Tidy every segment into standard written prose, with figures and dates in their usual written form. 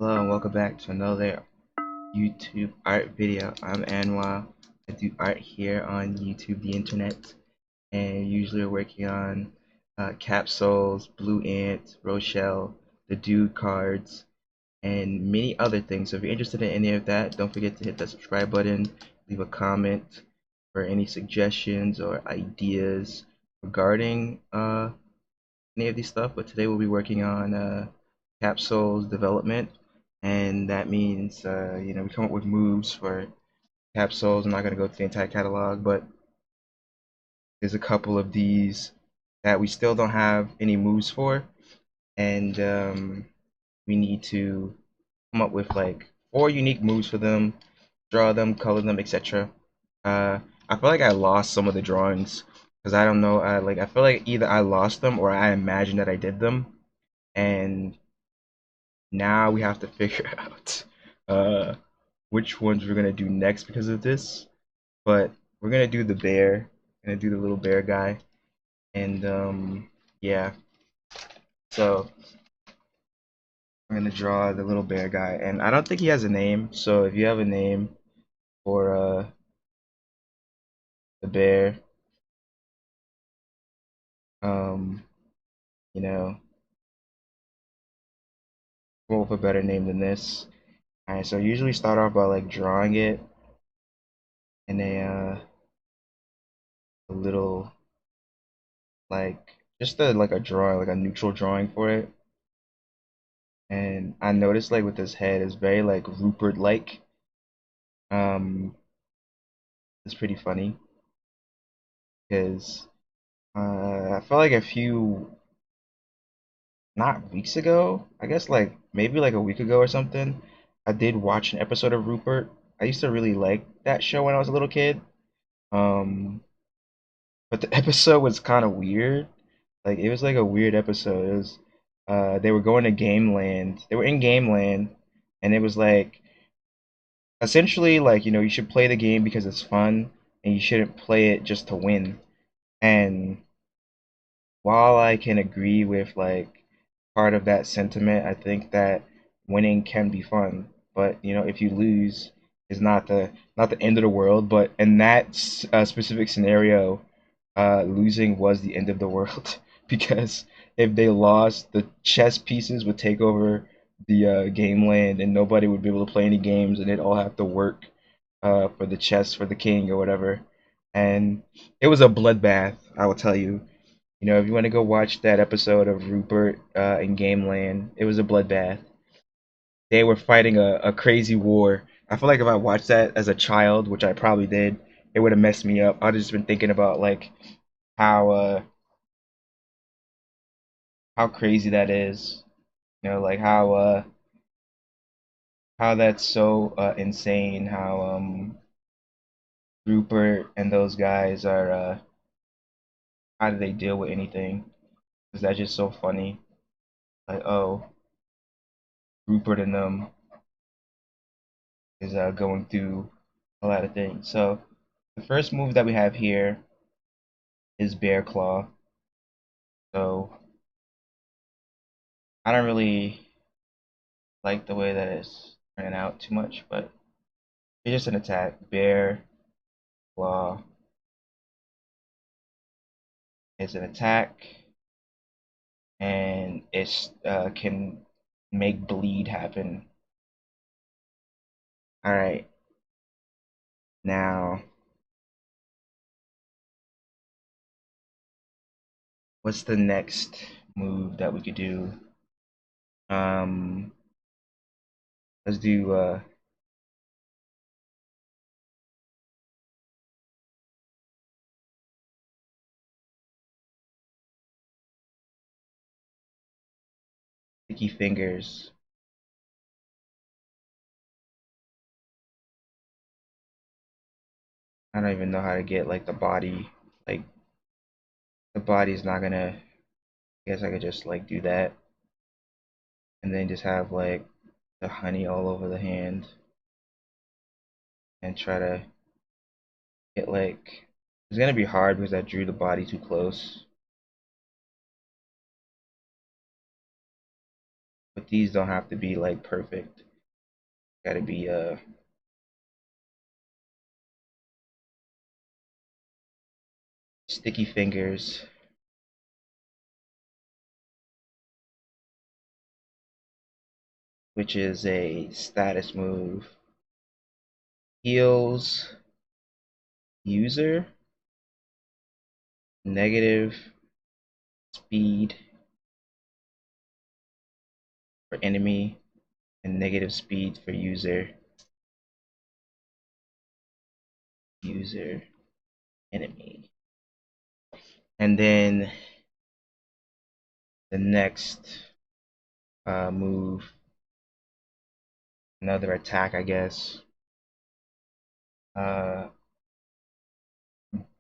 Hello and welcome back to another YouTube art video. I'm Anwar. I do art here on YouTube, the internet, and usually we're working on capsules, Blue Ant, Rochelle, the Dude cards, and many other things. So if you're interested in any of that, don't forget to hit that subscribe button, leave a comment for any suggestions or ideas regarding any of these stuff. But today we'll be working on capsules development, and that means we come up with moves for capsules. I'm not going to go through the entire catalog, but there's a couple of these that we still don't have any moves for, and we need to come up with like 4 unique moves for them, draw them, color them, etc. I feel like I lost some of the drawings because I don't know. I feel like either I lost them or I imagined that I did them, and now we have to figure out uh, which ones we're gonna do next because of this. But we're gonna do the bear, gonna do the little bear guy, and yeah. So I'm gonna draw the little bear guy, and I don't think he has a name. So if you have a name for the bear, um, you know, come up with a better name than this. Alright, so I usually start off by like drawing it in a little like just like a drawing, like a neutral drawing for it. And I noticed like with his head is very like Rupert like. Um, it's pretty funny because I felt like a few not weeks ago, I guess like maybe like a week ago or something, I did watch an episode of Rupert. I used to really like that show when I was a little kid. Um, but the episode was kind of weird. Like it was like a weird episode. It was they were going to Game Land. They were in Game Land, and it was like essentially like you should play the game because it's fun and you shouldn't play it just to win. And while I can agree with like part of that sentiment, I think that winning can be fun, but if you lose, is not the end of the world. But in that specific scenario, losing was the end of the world because if they lost, the chess pieces would take over the game land, and nobody would be able to play any games, and they'd all have to work for the chess for the king or whatever. And it was a bloodbath, I will tell you. If you want to go watch that episode of Rupert in Game Land, it was a bloodbath. They were fighting a crazy war. I feel like if I watched that as a child, which I probably did, it would have messed me up. I'd just been thinking about like how uh how crazy that is. Like how that's so insane. How Rupert and those guys are how do they deal with anything? Because that's just so funny. Like, oh, Rupert and them is going through a lot of things. So the first move that we have here is Bear Claw. So I don't really like the way that it's turning out too much, but it's just an attack. Bear Claw is an attack, and it can make bleed happen. All right, now what's the next move that we could do? Um, let's do Sticky Fingers. I don't even know how to get like the body. Like the body's not gonna. I guess I could just like do that, and then just have like the honey all over the hand, and try to get like. It's gonna be hard because I drew the body too close. but these don't have to be like perfect. Gotta be sticky fingers, which is a status move. Heals user, negative speed for enemy, and negative speed for user, enemy. And then the next move, another attack, I guess. Uh,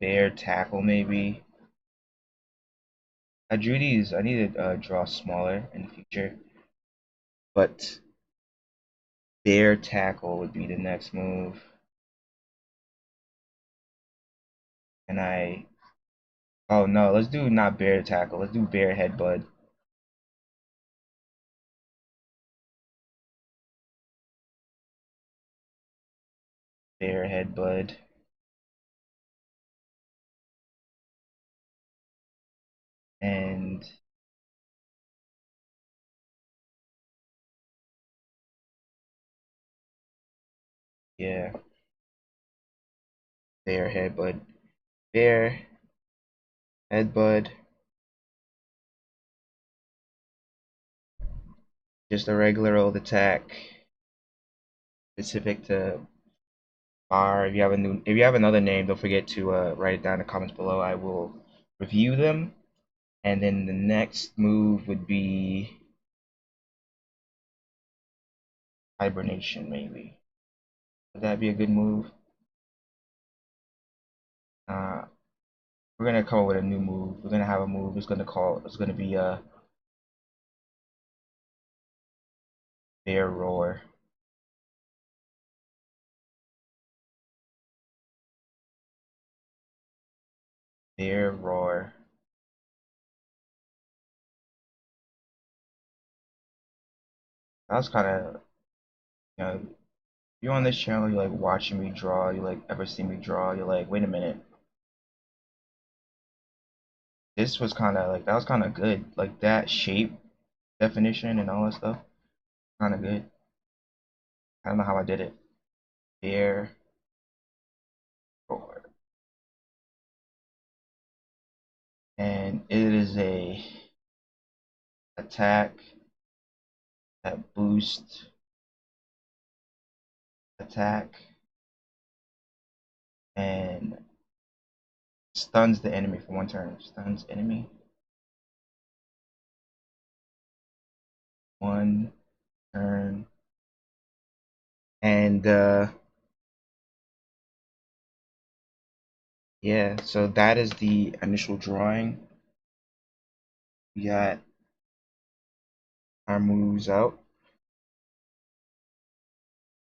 Bear tackle, maybe. I drew these. I need to draw smaller in the future, but bear tackle would be the next move. And oh no, let's do not bear tackle. Let's do bear headbutt. Bear headbutt. And yeah, bear headbutt. Bear headbutt. Just a regular old attack. Specific to Barr. If you have another name, don't forget to write it down in the comments below. I will review them. And then the next move would be hibernation, maybe. Would that be a good move? Uh, we're gonna come up with a new move. We're gonna have a move. It's gonna be a bear roar. Bear roar. That was kind of, if you're on this channel, you like watching me draw. You like ever see me draw. You're like, wait a minute. This was kind of like that was kind of good. Like that shape definition and all that stuff, kind of good. I don't know how I did it. Bear roar, and it is a attack that boosts attack and stuns the enemy for 1 turn. Stuns enemy 1 turn, and yeah. So that is the initial drawing. We got our moves out,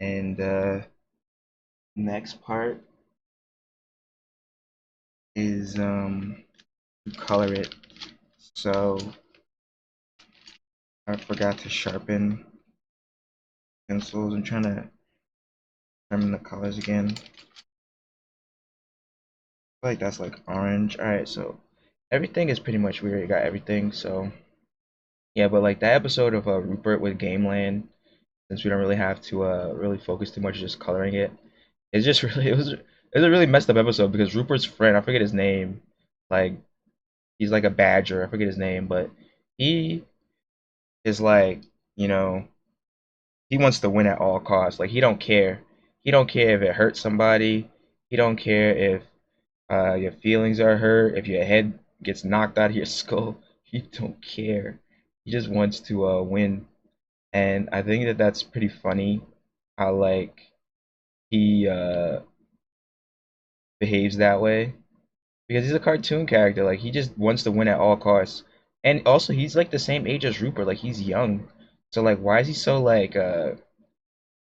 and next part is color it. So I forgot to sharpen pencils. I'm trying to sharpen the colors again. I feel like that's like orange. All right, so everything is pretty much we already got everything. So yeah, but like that episode of Rupert with Gameland, since we don't really have to really focus too much just coloring it. It's just really it was a really messed up episode because Rupert's friend, I forget his name, like he's like a badger, I forget his name, but he is like, you know, he wants to win at all costs. Like he don't care. He don't care if it hurts somebody. He don't care if your feelings are hurt, if your head gets knocked out of your skull. He don't care. He just wants to win. And I think that that's pretty funny how like he behaves that way because he's a cartoon character. Like he just wants to win at all costs. And also he's like the same age as Rupert. Like he's young. So like why is he so like I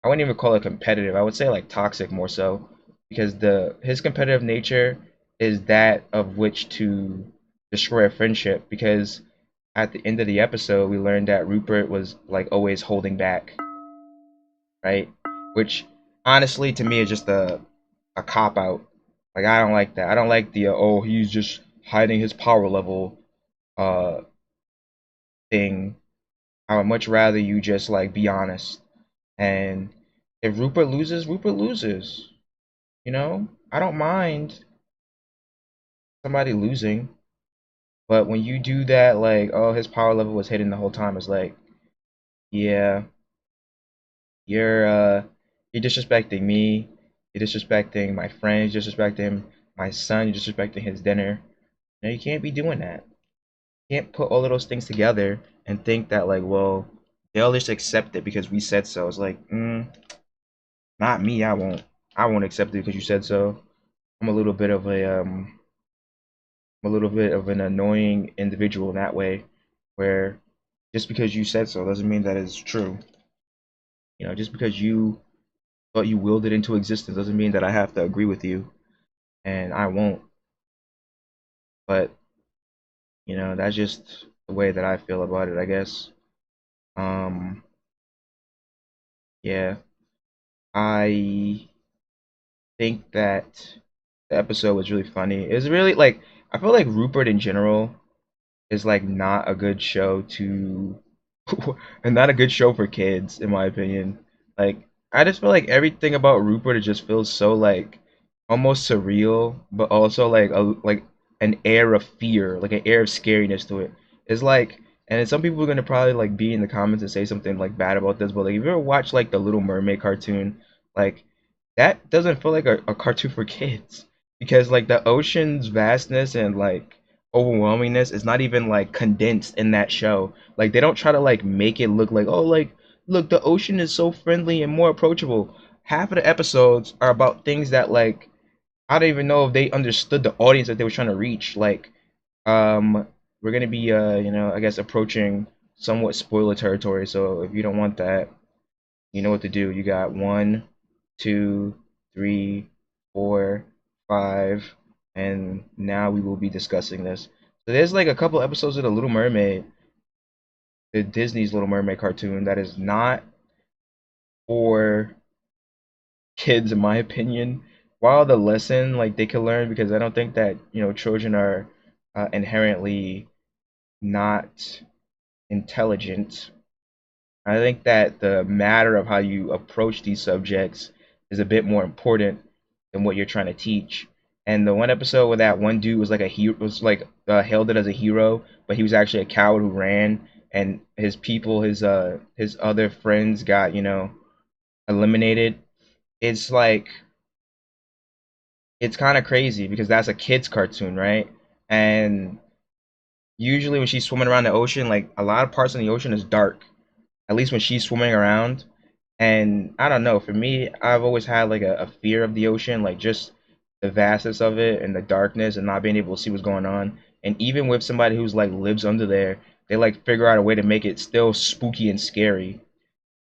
wouldn't even call it competitive. I would say like toxic more so because the his competitive nature is that of which to destroy a friendship because at the end of the episode, we learned that Rupert was like always holding back, right? Which honestly to me is just a cop out. Like I don't like that. I don't like the oh he's just hiding his power level uh thing. I would much rather you just like be honest. And if Rupert loses, Rupert loses. You know, I don't mind somebody losing, but when you do that, like oh his power level was hidden the whole time, it's like yeah, you're uh you're disrespecting me, you're disrespecting my friends, you're disrespecting my son, you're disrespecting his dinner. No, you can't be doing that. You can't put all of those things together and think that like, well, they'll just accept it because we said so. It's like, not me. I won't. I won't accept it because you said so. I'm a little bit of I'm a little bit of an annoying individual in that way, where just because you said so doesn't mean that it's true. You know, just because you thought you willed it into existence doesn't mean that I have to agree with you, and I won't. But that's just the way that I feel about it, I guess. Um, yeah, I think that the episode was really funny. It was really like I feel like Rupert in general is like not a good show to and not a good show for kids in my opinion. Like I just feel like everything about Rupert it just feels so like almost surreal, but also like a like an air of fear, like an air of scariness to it. It's like and then some people are gonna probably like be in the comments and say something like bad about this, but like if you ever watch like the Little Mermaid cartoon, like that doesn't feel like a cartoon for kids because like the ocean's vastness and like overwhelmingness is not even like condensed in that show. Like they don't try to like make it look like oh like look the ocean is so friendly and more approachable. Half of the episodes are about things that like I don't even know if they understood the audience that they were trying to reach. Like we're gonna be I guess approaching somewhat spoiler territory. So if you don't want that, you know what to do. You got one, two, three, four, five, and now we will be discussing this. So there's like a couple episodes of The Little Mermaid, the Disney's Little Mermaid cartoon that is not for kids in my opinion. While the lesson like they can learn because I don't think that children are inherently not intelligent. I think that the matter of how you approach these subjects is a bit more important than what you're trying to teach. And the one episode where that one dude was like a hero was like hailed it as a hero, but he was actually a coward who ran, and his people, his other friends got eliminated. It's like it's kind of crazy because that's a kids cartoon, right? And usually when she's swimming around the ocean, like a lot of parts in the ocean is dark. At least when she's swimming around. And I don't know, for me, I've always had like a fear of the ocean, like just the vastness of it and the darkness and not being able to see what's going on. And even with somebody who's like lives under there, they like figure out a way to make it still spooky and scary.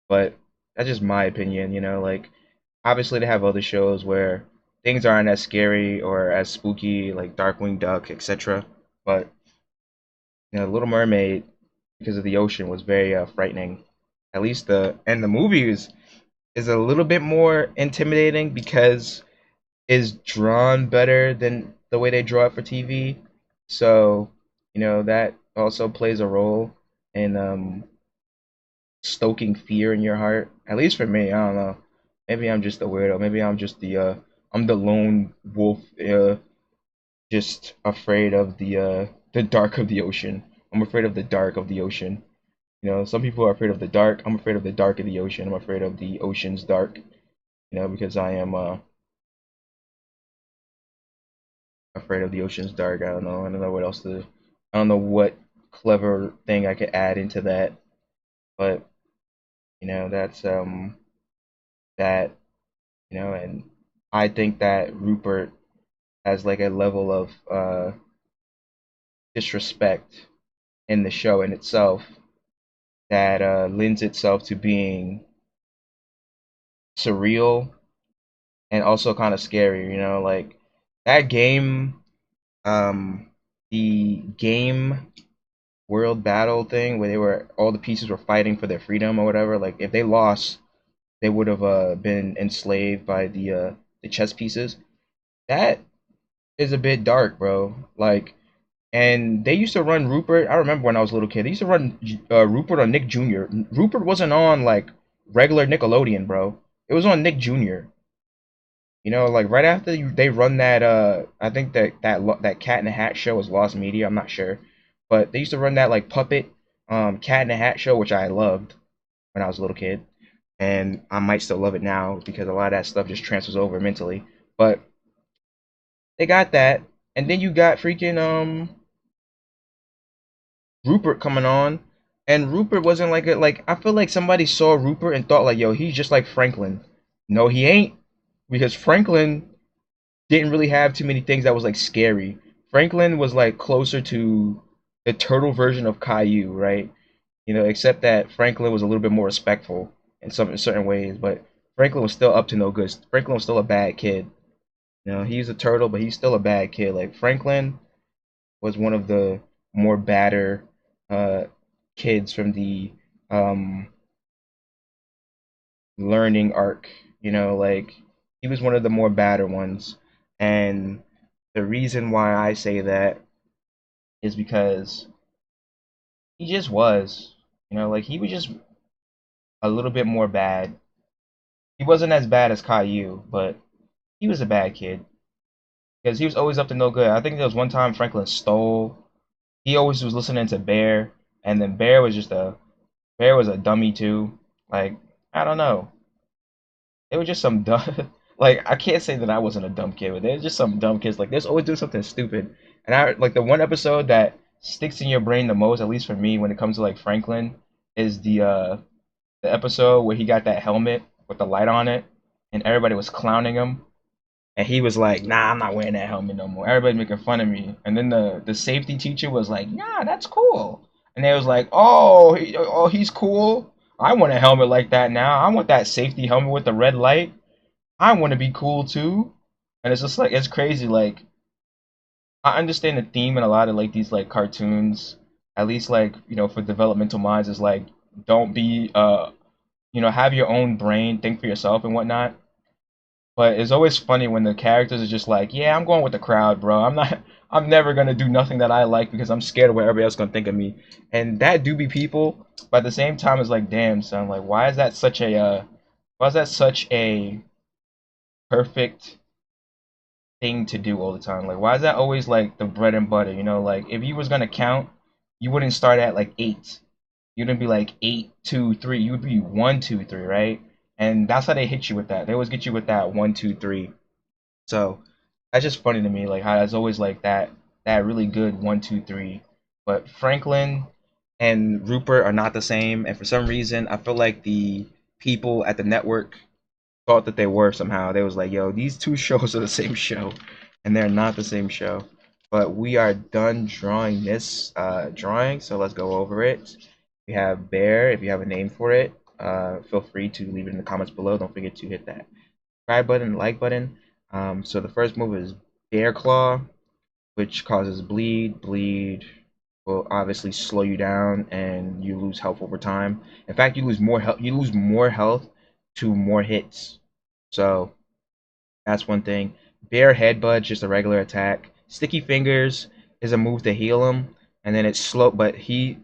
But that's just my opinion, like obviously they have other shows where things aren't as scary or as spooky, like Darkwing Duck, etc. But Little Mermaid, because of the ocean, was very frightening. At least the movie is a little bit more intimidating because it's drawn better than the way they draw it for TV. So that also plays a role in stoking fear in your heart. At least for me, I don't know. Maybe I'm just a weirdo. Maybe I'm just I'm the lone wolf, just afraid of the dark of the ocean. I'm afraid of the dark of the ocean. Some people are afraid of the dark. I'm afraid of the dark of the ocean. I'm afraid of the ocean's dark. Because I am afraid of the ocean's dark. I don't know. I don't know what else to. I don't know what clever thing I could add into that. But that's that. And I think that Rupert has like a level of disrespect in the show in itself that lends itself to being surreal and also kind of scary. Like that game, the game world battle thing where they were all the pieces were fighting for their freedom or whatever. Like if they lost, they would have been enslaved by the chess pieces. That is a bit dark, bro. Like, and they used to run Rupert. I remember when I was a little kid, they used to run Rupert on Nick Jr. Rupert wasn't on like regular Nickelodeon, bro. It was on Nick Jr. You know, like right after they run that, I think that Cat in the Hat show was Lost Media. I'm not sure, but they used to run that like puppet, Cat in the Hat show, which I loved when I was a little kid, and I might still love it now because a lot of that stuff just transfers over mentally. But they got that, and then you got freaking Rupert coming on, and Rupert wasn't like a like I feel like somebody saw Rupert and thought like, yo, he's just like Franklin. No, he ain't, because Franklin didn't really have too many things that was like scary. Franklin was like closer to the turtle version of Caillou, right? You know, except that Franklin was a little bit more respectful in certain ways, but Franklin was still up to no good. Franklin was still a bad kid. You know, he's a turtle, but he's still a bad kid. Like Franklin was one of the more badder uh, kids from the um, learning arc. You know, like he was one of the more badder ones, and the reason why I say that is because he just was. You know, like he was just a little bit more bad. He wasn't as bad as Caillou, but he was a bad kid because he was always up to no good. I think there was one time Franklin stole. He always was listening to Bear, and then Bear was a dummy too. Like I don't know, it was just some dumb. Like I can't say that I wasn't a dumb kid, but there's just some dumb kids. Like there's always doing something stupid. And I like the one episode that sticks in your brain the most, at least for me, when it comes to like Franklin, is the episode where he got that helmet with the light on it, and everybody was clowning him, and he was like, "Nah, I'm not wearing that helmet no more. Everybody's making fun of me." And then the safety teacher was like, "Nah, that's cool." And they was like, "Oh, he's cool. I want a helmet like that now. I want that safety helmet with the red light. I want to be cool too." And it's just like it's crazy. Like I understand the theme in a lot of like these like cartoons. At least like for developmental minds is like don't be have your own brain, think for yourself and whatnot. But it's always funny when the characters are just like, yeah, I'm going with the crowd, bro. I'm never gonna do nothing that I like because I'm scared of what everybody else gonna think of me. And that do be people, but at the same time, it's like, damn, son, like, why is that such a perfect thing to do all the time? Like, why is that always like the bread and butter? You know, like if you was gonna count, you wouldn't start at like eight. You wouldn't be like eight, two, three. You would be one, two, three, right? And that's how they hit you with that. They always get you with that one, two, three. So that's just funny to me, like how it's always like that really good one, two, three. But Franklin and Rupert are not the same, and for some reason, I feel like the people at the network thought that they were somehow. They was like, "Yo, these two shows are the same show," and they're not the same show. But we are done drawing this drawing, so let's go over it. We have Bear. If you have a name for it, feel free to leave it in the comments below. Don't forget to hit that subscribe button, like button. So the first move is Bear Claw, which causes bleed. Bleed will obviously slow you down, and you lose health over time. In fact, you lose more health. You lose more health to more hits. So that's one thing. Bear Headbutt, just a regular attack. Sticky Fingers is a move to heal him, and then it's slow. But the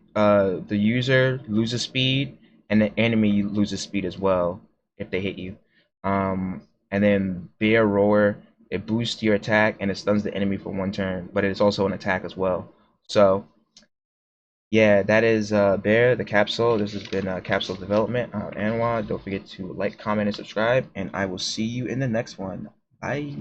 user loses speed, and the enemy loses speed as well if they hit you. And then Bear Roar, it boosts your attack and it stuns the enemy for one turn, but it is also an attack as well. So yeah, that is Bear the capsule. This has been Capsule Development. Anwar. Don't forget to like, comment, and subscribe, and I will see you in the next one. Bye.